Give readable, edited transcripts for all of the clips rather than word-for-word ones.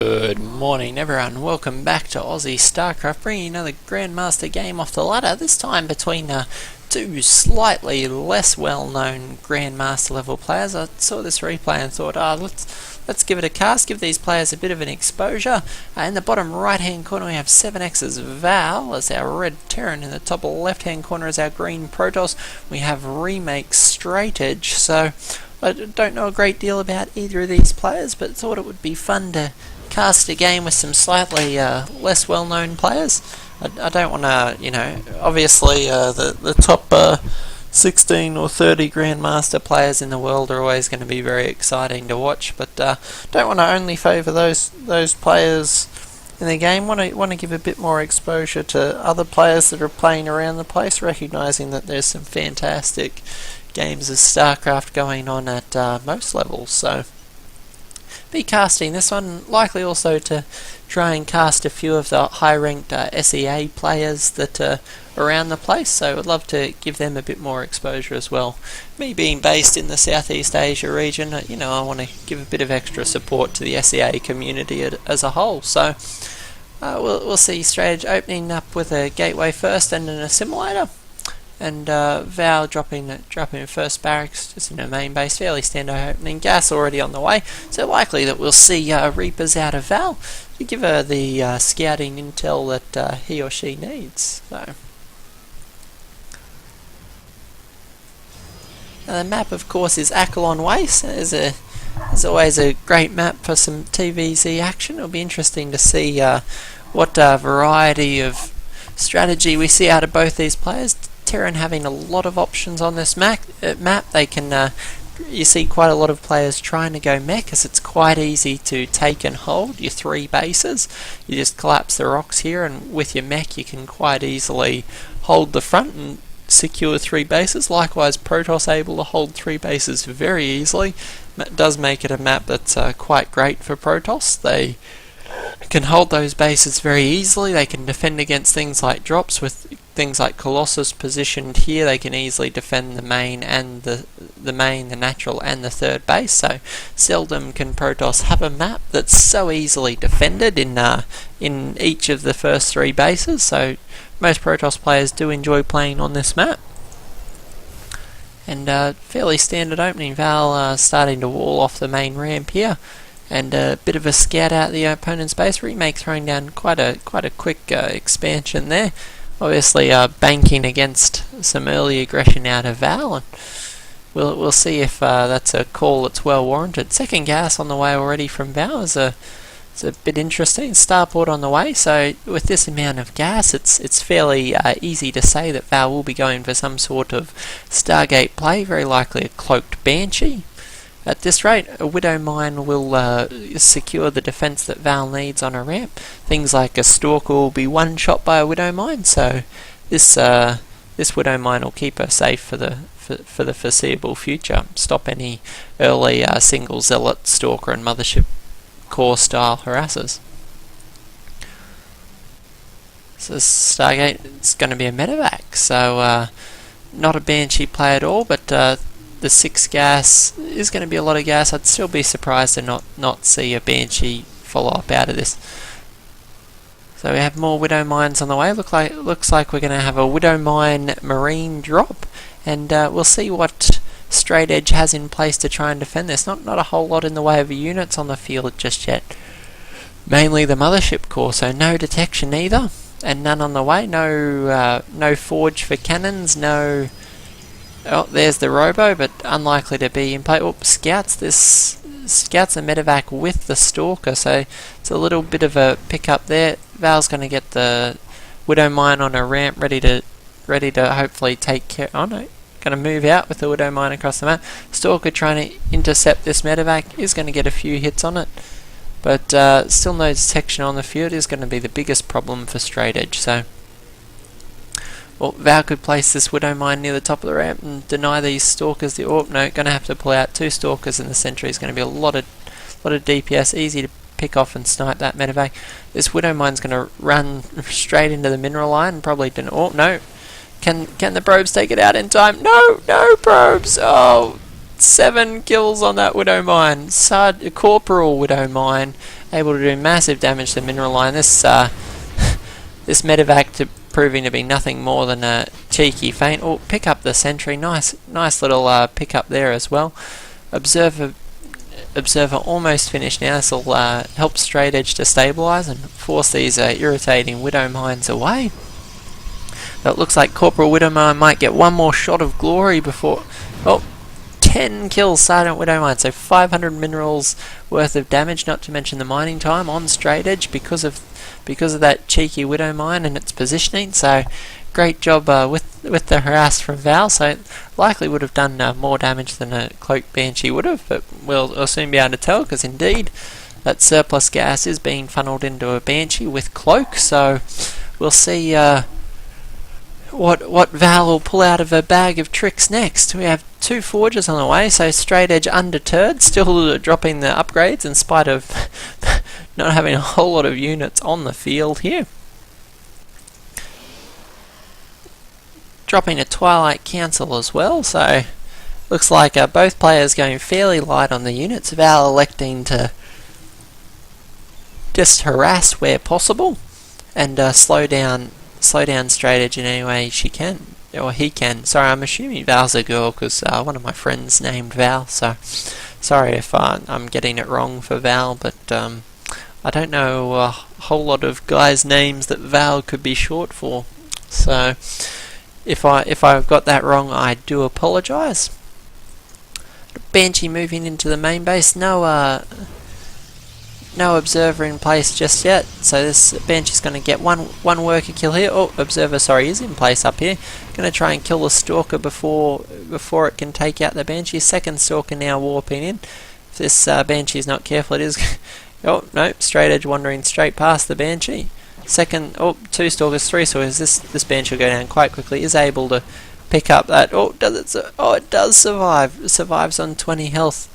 Good morning everyone, welcome back to Aussie Starcraft, bringing another Grandmaster game off the ladder, this time between two slightly less well-known Grandmaster level players. I saw this replay and thought, let's give it a cast, give these players a bit of an exposure. In the bottom right hand corner we have 7X's Val as our red Terran, in the top left hand corner is our green Protoss. We have remake Straightedge, so I don't know a great deal about either of these players, but thought it would be fun to cast a game with some slightly less well-known players. I don't want to, obviously the top 16 or 30 Grandmaster players in the world are always going to be very exciting to watch, but don't want to only favour those players in the game. Want to give a bit more exposure to other players that are playing around the place, recognising that there's some fantastic games of Starcraft going on at most levels. So be casting this one, likely also to try and cast a few of the high-ranked SEA players that are around the place, so I'd love to give them a bit more exposure as well. Me being based in the Southeast Asia region, I want to give a bit of extra support to the SEA community as a whole. So we'll see Straightedge opening up with a gateway first and an assimilator, and Val dropping first barracks just in her main base. Fairly standard opening. Gas already on the way, so likely that we'll see Reapers out of Val to give her the scouting intel that he or she needs. So the map, of course, is Akilon Waste. It's always a great map for some TvZ action. It'll be interesting to see what variety of strategy we see out of both these players. Terran having a lot of options on this map. They can you see quite a lot of players trying to go mech, as it's quite easy to take and hold your 3 bases. You just collapse the rocks here, and with your mech you can quite easily hold the front and secure 3 bases. Likewise, Protoss able to hold 3 bases very easily. It does make it a map that's quite great for Protoss. They can hold those bases very easily. They can defend against things like drops. With things like Colossus positioned here, they can easily defend the main and the natural and the 3rd base. So seldom can Protoss have a map that's so easily defended in each of the first 3 bases. So most Protoss players do enjoy playing on this map. And fairly standard opening. Val starting to wall off the main ramp here, and a bit of a scout out the opponent's base. Remake throwing down quite a quick expansion there, obviously banking against some early aggression out of Val, and we'll see if that's a call that's well warranted. Second gas on the way already from Val is it's a bit interesting. Starport on the way, so with this amount of gas, it's fairly easy to say that Val will be going for some sort of Stargate play, very likely a cloaked Banshee. At this rate, a Widow Mine will secure the defense that Val needs on a ramp. Things like a Stalker will be one shot by a Widow Mine, so this Widow Mine will keep her safe for the foreseeable future. Stop any early single Zealot, Stalker and Mothership core style harasses. So Stargate, it's going to be a medevac, so not a Banshee play at all, but the 6 gas is going to be a lot of gas. I'd still be surprised to not see a Banshee follow up out of this. So we have more Widow Mines on the way. Looks like we're going to have a Widow Mine Marine drop, and we'll see what Straightedge has in place to try and defend this. Not a whole lot in the way of units on the field just yet. Mainly the Mothership core, so no detection either, and none on the way. No forge for cannons. No. Oh, there's the Robo, but unlikely to be in play. Scouts. This Scouts a medevac with the Stalker, so it's a little bit of a pickup there. Val's going to get the Widow Mine on a ramp, ready to hopefully take care. Oh no, going to move out with the Widow Mine across the map. Stalker trying to intercept this medevac, is going to get a few hits on it, but still no detection on the field is going to be the biggest problem for Straightedge. So. Well, Val could place this Widow Mine near the top of the ramp and deny these Stalkers the AWP. No, going to have to pull out 2 Stalkers in the centre. Is going to be a lot of DPS, easy to pick off and snipe that medevac. This Widow Mine's going to run straight into the mineral line and probably didn't. Oh no, can the probes take it out in time? No probes. Oh, 7 kills on that Widow Mine. Corporal Widow Mine, able to do massive damage to the mineral line. This this medevac proving to be nothing more than a cheeky feint. Oh, pick up the sentry. Nice little pick up there as well. Observer almost finished now. This will help Straightedge to stabilise and force these irritating Widow Mines away. So it looks like Corporal Widow Mine might get one more shot of glory before... Oh, 10 kills Sergeant Widow Mine, so 500 minerals worth of damage, not to mention the mining time on Straightedge because of that cheeky Widow Mine and its positioning. So great job with the harass from Val. So likely would have done more damage than a Cloak Banshee would have, but we'll soon be able to tell, because indeed that surplus gas is being funneled into a Banshee with Cloak. So we'll see what Val will pull out of her bag of tricks next. We have 2 forges on the way, so Straightedge undeterred, still dropping the upgrades in spite of not having a whole lot of units on the field here. Dropping a Twilight Council as well, so looks like both players going fairly light on the units. Val electing to just harass where possible and slow down Straightedge in any way she can, or he can. Sorry, I'm assuming Val's a girl because one of my friends named Val, so sorry if I'm getting it wrong for Val, but I don't know a whole lot of guys' names that Val could be short for, so if I've got that wrong, I do apologise. Banshee moving into the main base. No observer in place just yet, so this Banshee's going to get one worker kill here. Oh, observer, sorry, is in place up here. Going to try and kill the Stalker before it can take out the Banshee. Second Stalker now warping in. If this Banshee's not careful, it is... Oh, no, Straightedge wandering straight past the Banshee. Second... Oh, 2 Stalkers, 3 Stalkers. This Banshee will go down quite quickly. Is able to pick up that... Oh, does it... Oh, it does survive. It survives on 20 health.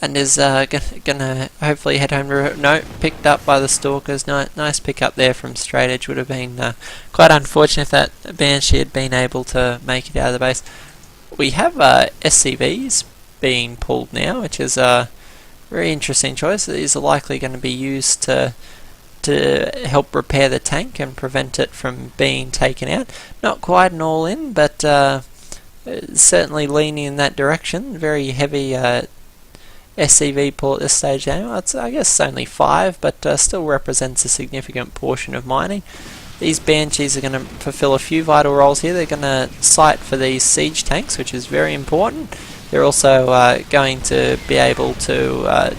And is gonna hopefully head home to... No, picked up by the Stalkers. Nice pick up there from Straightedge. Would have been quite unfortunate if that Banshee had been able to make it out of the base. We have SCVs being pulled now, which is a very interesting choice. These are likely going to be used to help repair the tank and prevent it from being taken out. Not quite an all-in, but certainly leaning in that direction. Very heavy SCV pull at this stage now. I guess it's only 5, but still represents a significant portion of mining. These Banshees are going to fulfill a few vital roles here. They're going to sight for these siege tanks, which is very important. They're also going to be able to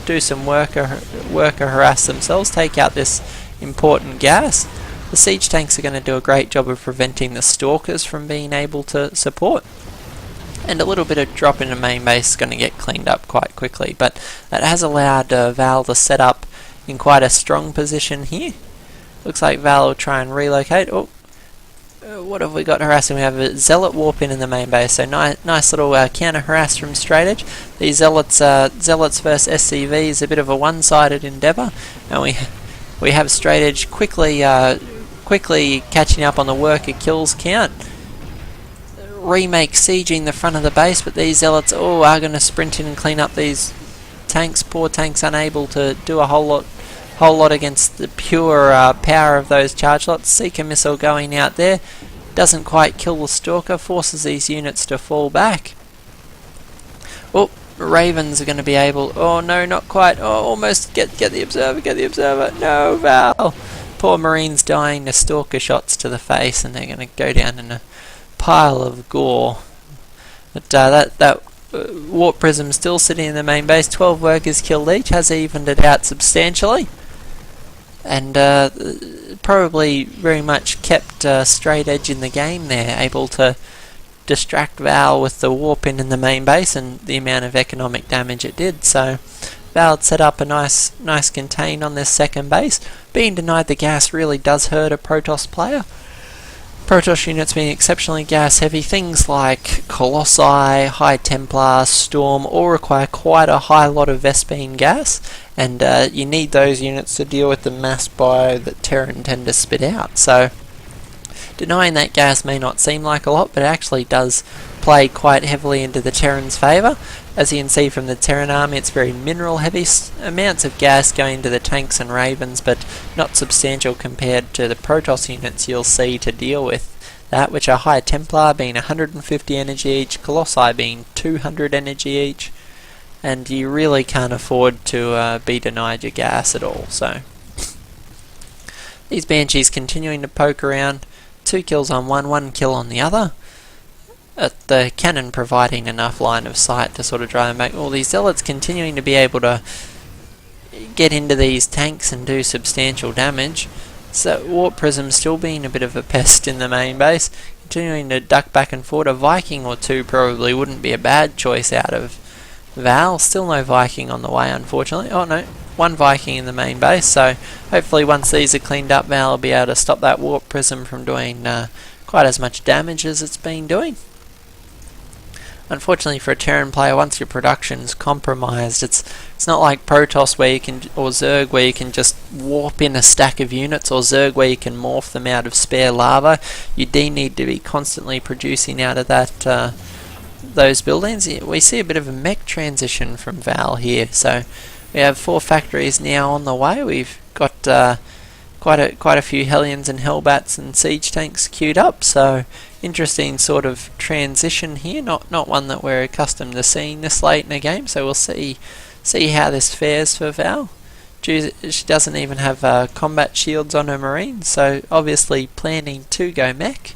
do some worker harass themselves, take out this important gas. The siege tanks are going to do a great job of preventing the Stalkers from being able to support. And a little bit of drop in the main base is going to get cleaned up quite quickly, but that has allowed Val to set up in quite a strong position here. Looks like Val will try and relocate. Oh, what have we got harassing? We have a Zealot warp in the main base, so nice little counter harass from Straightedge. These Zealots versus SCV is a bit of a one-sided endeavour, and we have Straightedge quickly catching up on the worker kills count. Remake sieging the front of the base, but these Zealots are going to sprint in and clean up these tanks. Poor tanks unable to do a whole lot against the pure power of those charge lots. Seeker missile going out there, doesn't quite kill the Stalker, forces these units to fall back. Oh, Ravens are going to be able... Oh no, not quite. Oh, almost get the observer, No, Val. Poor Marines dying to Stalker shots to the face, and they're going to go down in a pile of gore. But that Warp Prism still sitting in the main base. 12 workers killed each, has evened it out substantially, and probably very much kept Straightedge in the game there, able to distract Val with the warp in the main base and the amount of economic damage it did. So Val had set up a nice contain on this second base. Being denied the gas really does hurt a Protoss player. Protoss units being exceptionally gas heavy, things like Colossi, High Templar, Storm all require quite a high lot of Vespene gas, and you need those units to deal with the mass bio that Terran tend to spit out. So denying that gas may not seem like a lot, but it actually does play quite heavily into the Terran's favour. As you can see from the Terran army, it's very mineral heavy, amounts of gas going into the tanks and Ravens, but not substantial compared to the Protoss units you'll see to deal with that, which are High Templar being 150 energy each, Colossi being 200 energy each, and you really can't afford to be denied your gas at all. So these Banshees continuing to poke around, 2 kills on one, 1 kill on the other. The cannon providing enough line of sight to sort of drive them back. All these Zealots continuing to be able to get into these tanks and do substantial damage. So Warp Prism still being a bit of a pest in the main base, continuing to duck back and forth. A Viking or two probably wouldn't be a bad choice out of Val. Still no Viking on the way, unfortunately. Oh no, 1 Viking in the main base, so hopefully once these are cleaned up, Val will be able to stop that Warp Prism from doing quite as much damage as it's been doing. Unfortunately for a Terran player, once your production's compromised, it's not like Protoss where you can, or Zerg where you can just warp in a stack of units, or Zerg where you can morph them out of spare lava. You do need to be constantly producing out of that those buildings. We see a bit of a mech transition from Val here, so we have 4 factories now on the way. We've got quite a few Hellions and Hellbats and siege tanks queued up, so interesting sort of transition here, not one that we're accustomed to seeing this late in a game, so we'll see how this fares for Val. She doesn't even have combat shields on her Marines, so obviously planning to go mech.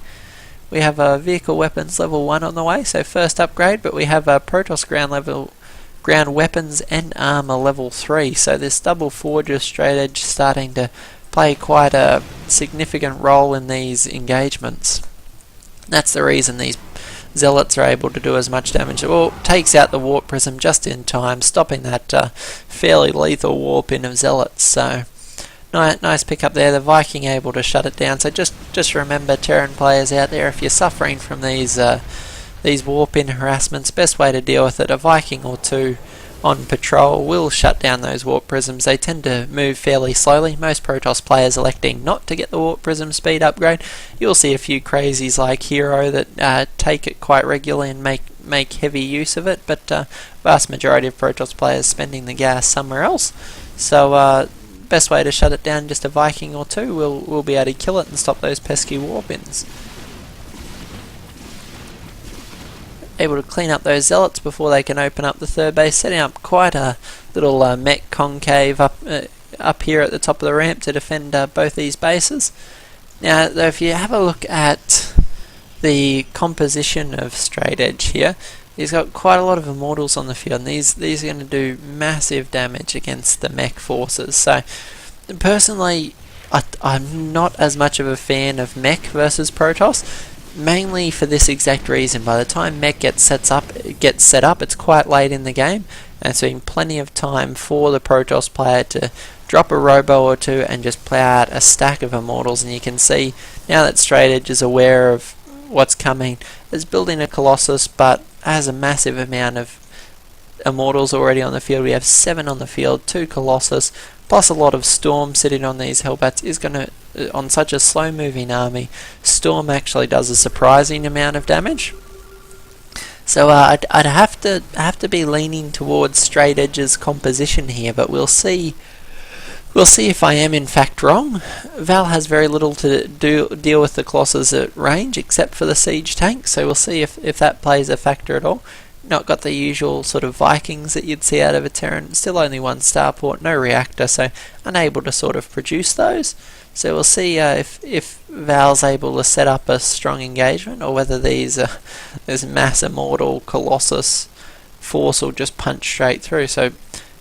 We have a vehicle weapons level 1 on the way, so first upgrade, but we have a Protoss ground weapons and armor level 3, so this double forger Straightedge starting to play quite a significant role in these engagements. That's the reason these Zealots are able to do as much damage. Well, takes out the Warp Prism just in time, stopping that fairly lethal warp in of Zealots. So nice pick up there. The Viking able to shut it down. So just remember, Terran players out there, if you're suffering from these warp in harassments, best way to deal with it, a Viking or 2 on patrol will shut down those Warp Prisms. They tend to move fairly slowly. Most Protoss players electing not to get the Warp Prism speed upgrade. You'll see a few crazies like Hero that take it quite regularly and make heavy use of it, but vast majority of Protoss players spending the gas somewhere else. So best way to shut it down, just a Viking or 2 will be able to kill it and stop those pesky warp-ins. Able to clean up those Zealots before they can open up the 3rd base, setting up quite a little mech concave up here at the top of the ramp to defend both these bases. Now, though, if you have a look at the composition of Straightedge here, he's got quite a lot of Immortals on the field, and these are going to do massive damage against the mech forces. So, personally, I'm not as much of a fan of mech versus Protoss. Mainly for this exact reason. By the time mech gets set up, it's quite late in the game, and so plenty of time for the Protoss player to drop a robo or 2 and just play out a stack of Immortals. And you can see now that Straightedge is aware of what's coming, is building a Colossus, but has a massive amount of Immortals already on the field. We have 7 on the field, 2 Colossus, plus a lot of Storm sitting on these Hellbats. Is going to, on such a slow moving army, Storm actually does a surprising amount of damage. So I'd have to be leaning towards Straightedge's composition here, but we'll see if I am in fact wrong. Val has very little to deal with the Colossus at range except for the siege tank, so we'll see if that plays a factor at all. Not got the usual sort of Vikings that you'd see out of a Terran. Still only 1 starport, no reactor, so unable to sort of produce those. So we'll see if Val's able to set up a strong engagement, or whether this mass immortal Colossus force will just punch straight through. So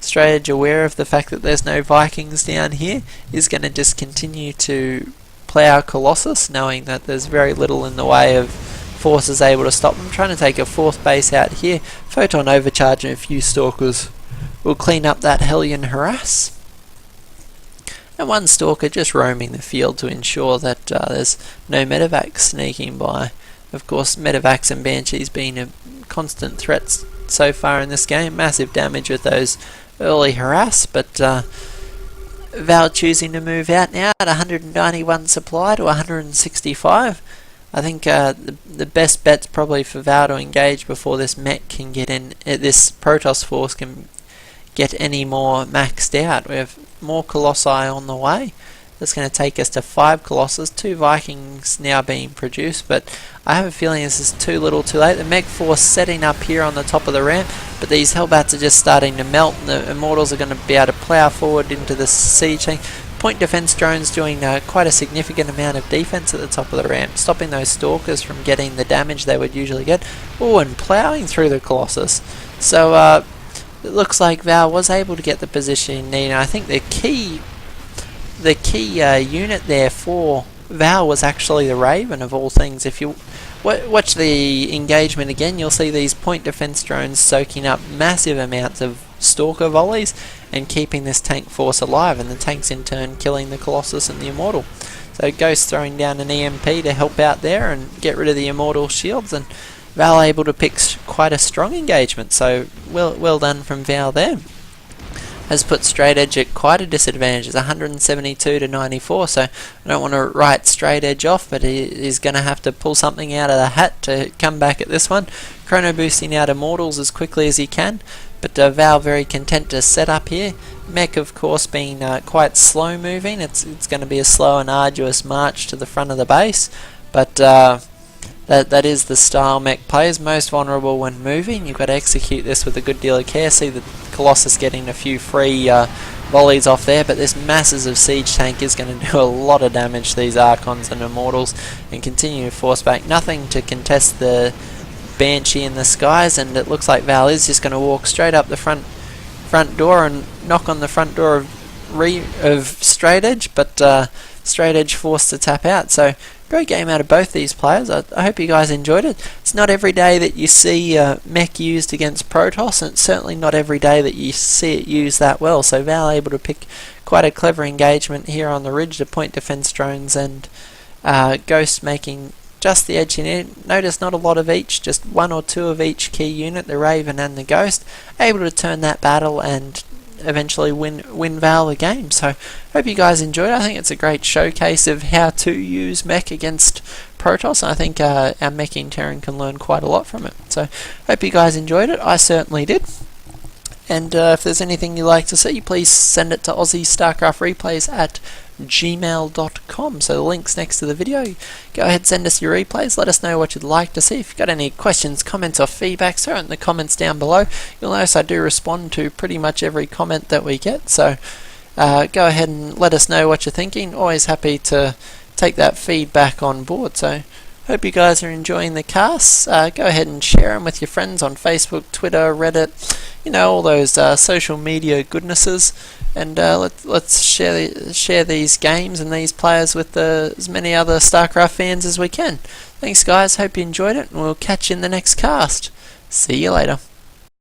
Straightedge, aware of the fact that there's no Vikings down here, is going to just continue to play our Colossus, knowing that there's very little in the way of forces able to stop them. Trying to take a 4th base out here. Photon overcharge and a few Stalkers will clean up that Hellion harass. And 1 Stalker just roaming the field to ensure that there's no medevacs sneaking by. Of course, medevacs and Banshees being a constant threat so far in this game. Massive damage with those early harass, but Val choosing to move out now at 191 supply to 165. I think the best bet's probably for Val to engage before this mech can get in. This Protoss force can get any more maxed out. We have more Colossi on the way. That's going to take us to 5 Colossus, 2 Vikings now being produced, but I have a feeling this is too little too late. The mech force setting up here on the top of the ramp, but these Hellbats are just starting to melt, and the Immortals are going to be able to plough forward into the siege tank. Point defense drones doing quite a significant amount of defense at the top of the ramp, stopping those Stalkers from getting the damage they would usually get. Oh, and ploughing through the Colossus. So it looks like Val was able to get the position in need, and I think the key unit there for Val was actually the Raven of all things. If you watch the engagement again, you'll see these point defense drones soaking up massive amounts of Stalker volleys and keeping this tank force alive, and the tanks in turn killing the Colossus and the Immortal. So Ghost throwing down an EMP to help out there and get rid of the Immortal shields, and Val able to pick quite a strong engagement. So well done from Val there. Has put Straightedge at quite a disadvantage. It's 172 to 94, so I don't want to write Straightedge off, but he's going to have to pull something out of the hat to come back at this one. Chrono boosting out Immortals as quickly as he can, but Val very content to set up here. Mech, of course, being quite slow moving. It's going to be a slow and arduous march to the front of the base, but that is the style mech plays. Most vulnerable when moving. You've got to execute this with a good deal of care. See the Colossus getting a few free volleys off there, but this masses of siege tank is going to do a lot of damage to these Archons and Immortals and continue to force back. Nothing to contest the Banshee in the skies, and it looks like Val is just going to walk straight up the front door and knock on the front door of Straightedge, but Straightedge forced to tap out. So great game out of both these players. I hope you guys enjoyed it. It's not every day that you see mech used against Protoss, and it's certainly not every day that you see it used that well. So Val able to pick quite a clever engagement here on the ridge, the point defense drones, and Ghost making just the edge in it. Notice not a lot of each, just 1 or 2 of each key unit, the Raven and the Ghost, able to turn that battle and eventually win Val the game. So hope you guys enjoyed it. I think it's a great showcase of how to use mech against Protoss, and I think our meching Terran can learn quite a lot from it. So hope you guys enjoyed it. I certainly did. And if there's anything you'd like to see, please send it to aussiestarcraftreplays at gmail.com. So the link's next to the video. Go ahead, send us your replays. Let us know what you'd like to see. If you've got any questions, comments or feedback, throw it in the comments down below. You'll notice I do respond to pretty much every comment that we get. So go ahead and let us know what you're thinking. Always happy to take that feedback on board. So hope you guys are enjoying the casts. Go ahead and share them with your friends on Facebook, Twitter, Reddit, all those social media goodnesses, and let's share these games and these players with as many other StarCraft fans as we can. Thanks guys, hope you enjoyed it, and we'll catch you in the next cast. See you later.